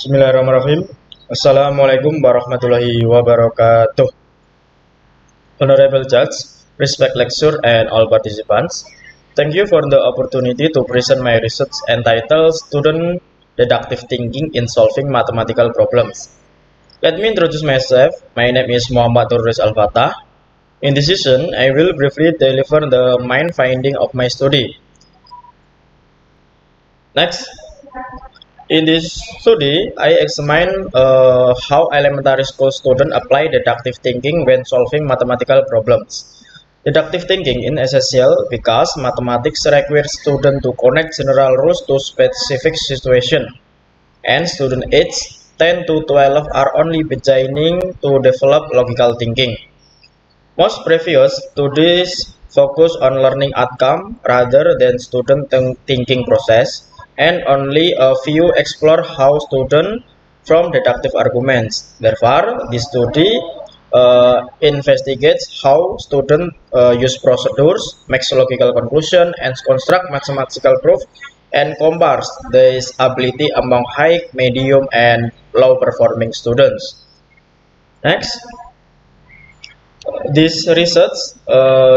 Bismillahirrahmanirrahim. Assalamualaikum warahmatullahi wabarakatuh. Honorable Judge, respect lecturer and all participants. Thank you for the opportunity to present my research entitled Student Deductive Thinking in Solving Mathematical Problems. Let me introduce myself. My name is Muhammad Nurris Al-Fatah. In this session, I will briefly deliver the main finding of my study. Next. In this study, I examine how elementary school students apply deductive thinking when solving mathematical problems. Deductive thinking is essential because mathematics requires students to connect general rules to specific situations, and students aged 10 to 12 are only beginning to develop logical thinking. Most previous studies focus on learning outcome rather than student thinking process, and only a few explore how students from deductive arguments. Therefore, this study investigates how students use procedures, makes logical conclusion, and construct mathematical proof, and compares this ability among high, medium, and low performing students. Next. This research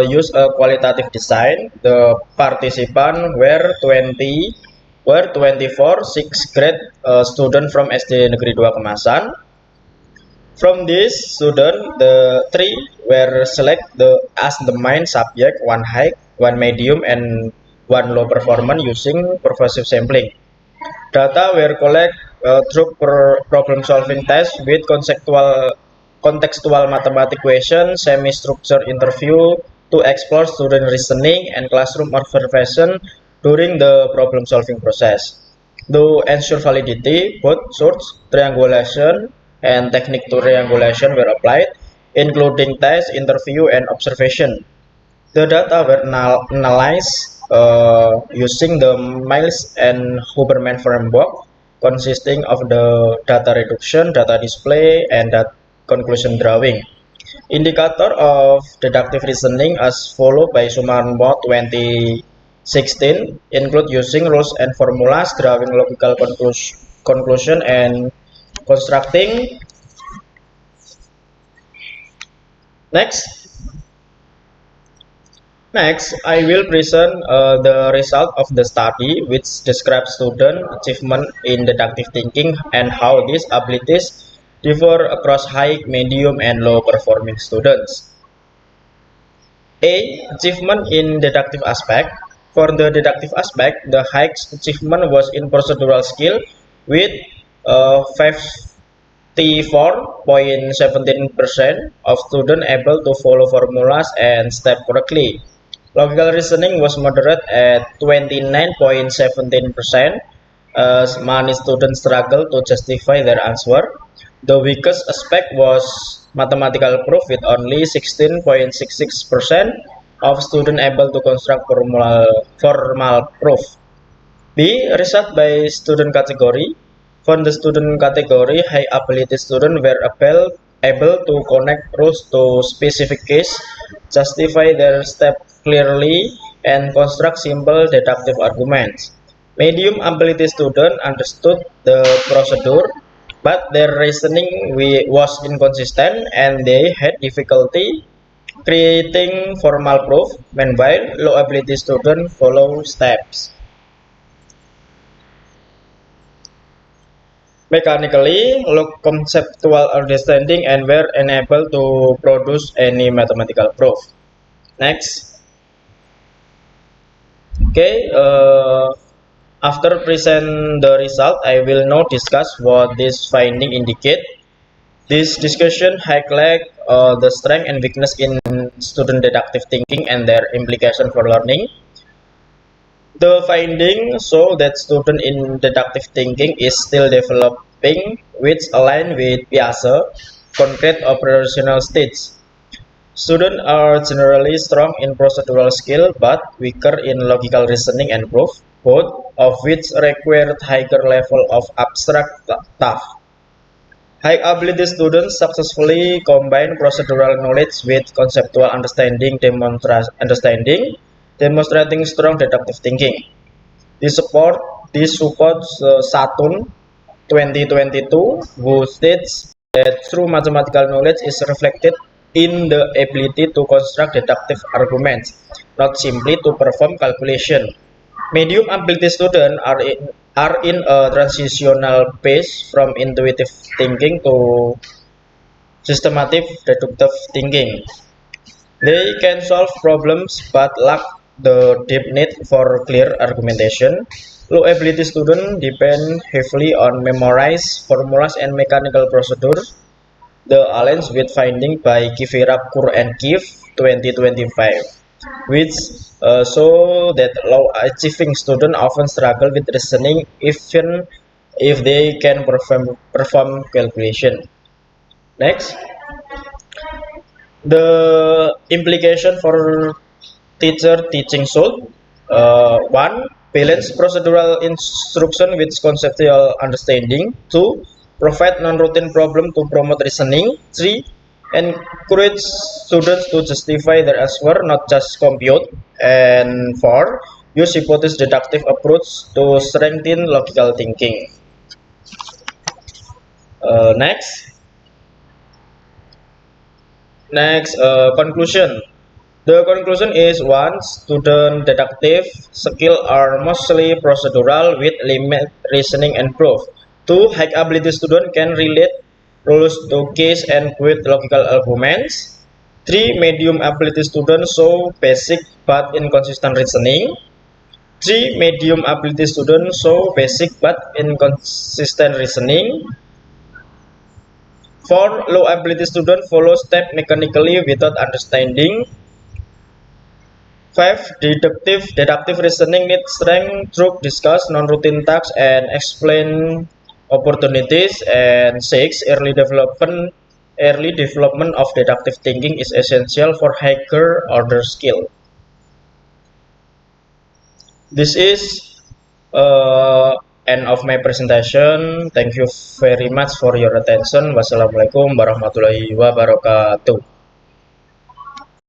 used a qualitative design. The participants were 24 sixth grade students from SD Negeri 2 Kemasan. From this student, the three were selected as the main subject, one high, one medium, and one low performance using pervasive sampling. Data were collected through problem solving tests with contextual mathematics questions, semi-structured interview to explore student reasoning, and classroom observation during the problem solving process. To ensure validity, both search, triangulation, and technique to triangulation were applied, including test, interview, and observation. The data were analyzed using the Miles and Huberman framework, consisting of the data reduction, data display, and data conclusion drawing. Indicator of deductive reasoning as followed by Sumarmo 2016 include using rules and formulas, drawing logical conclusion, and constructing. Next, I will present the result of the study, which describes student achievement in deductive thinking and how these abilities differ across high, medium, and low performing students. A. Achievement in deductive aspect. For the deductive aspect, the highest achievement was in procedural skill with 54.17% of students able to follow formulas and step correctly. Logical reasoning was moderate at 29.17%, as many students struggle to justify their answer. The weakest aspect was mathematical proof with only 16.66% of students able to construct formal proof. B. Result by student category. For the student category, high ability students were able to connect rules to specific case, justify their step clearly, and construct simple deductive arguments. Medium ability students understood the procedure, but their reasoning was inconsistent and they had difficulty creating formal proof, meanwhile low ability students follow steps mechanically, look conceptual understanding, and were unable to produce any mathematical proof. Next. Okay, after present the result, I will now discuss what this finding indicate. This discussion highlight the strength and weakness in student deductive thinking and their implication for learning. The findings show that student in deductive thinking is still developing, which align with Piaget concrete operational stage. Students are generally strong in procedural skill but weaker in logical reasoning and proof, both of which require higher level of abstract thought. High ability students successfully combine procedural knowledge with conceptual understanding, demonstrating strong deductive thinking. This supports Saturn 2022, who states that true mathematical knowledge is reflected in the ability to construct deductive arguments, not simply to perform calculation. Medium ability students are in a transitional phase from intuitive thinking to systematic deductive thinking. They can solve problems but lack the deep need for clear argumentation. Low ability students depend heavily on memorized formulas and mechanical procedures. The aligns with finding by Kivirab Kur and Kiv 2025, which show that low achieving students often struggle with reasoning even if they can perform calculation. Next, the implication for teacher teaching should one, balance procedural instruction with conceptual understanding. Two, provide non-routine problem to promote reasoning. Three, encourage students to justify their answer, not just compute. And four, use hypothesis deductive approach to strengthen logical thinking. Next, conclusion. The conclusion is one, student deductive skills are mostly procedural with limited reasoning and proof. Two, high ability student can relate rules to case and with logical arguments. Three, medium ability students show basic but inconsistent reasoning. Three, medium ability students show basic but inconsistent reasoning. 4. Low ability student follow step mechanically without understanding. 5. Deductive reasoning needs strength through discuss non-routine tasks and explain opportunities. And 6. Early development of deductive thinking is essential for higher order skill. This is end of my presentation. Thank you very much for your attention. Wassalamualaikum warahmatullahi wabarakatuh.